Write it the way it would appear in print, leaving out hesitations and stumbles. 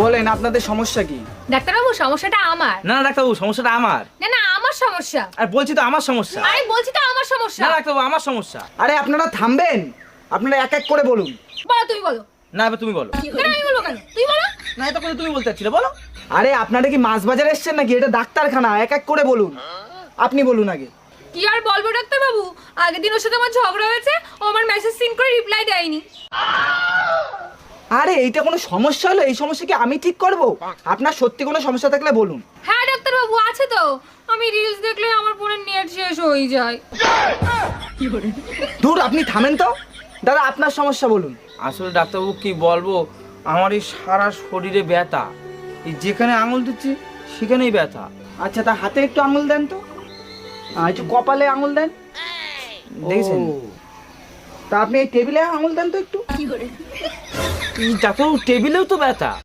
বলেন আপনাদের সমস্যা কি? ডাক্তারবাবু সমস্যাটা আমার। না না ডাক্তারবাবু, সমস্যাটা আমার। না না আমার সমস্যা। আর বলছি তো আমার সমস্যা। আরে বলছি তো আমার সমস্যা। না ডাক্তারবাবু, আমার সমস্যা। আরে আপনারা থামবেন, আপনারা এক এক করে বলুন। বলো তুমি বলো। না এবার তুমি বলো। কেন আমি বলবো কেন? তুই বলো। না এটা করে তুমি বলতে চাচ্ছিলে, বলো। আরে আপনারা কি মাছ বাজারে এসেছেন নাকি? এটা ডাক্তারখানা, এক এক করে বলুন। আপনি বলুন আগে। কি আর বলবো ডাক্তারবাবু, আগের দিন ওর সাথে আমার ঝগড়া হয়েছে, ও আমার মেসেজ সিন করে রিপ্লাই দেয়নি। আরে এইটা কোনো সমস্যা হলো? এই সমস্যা কি আমি ঠিক করব? আপনার সত্যি কোনো সমস্যা থাকলে বলুন। হ্যাঁ ডাক্তারবাবু আছে তো, আমি রিলস দেখলে আমার ফোনের নেট শেষ হয়ে যায়। দূর, আপনি থামেন তো। দাদা আপনার সমস্যা বলুন। আসলে ডাক্তারবাবু কি বলবো, আমার এই সারা শরীরে ব্যথা, এই যেখানে আঙুল দিচ্ছি সেখানেই ব্যথা। আচ্ছা, তা হাতে একটু আঙুল দেন তো। একটু কপালে আঙুল দেন। দেখেছেন? ও, তা আপনি এই টেবিলে আঙুল দেন তো একটু। এই ডাক্তারবাবু টেবিলেও তো ব্যথা।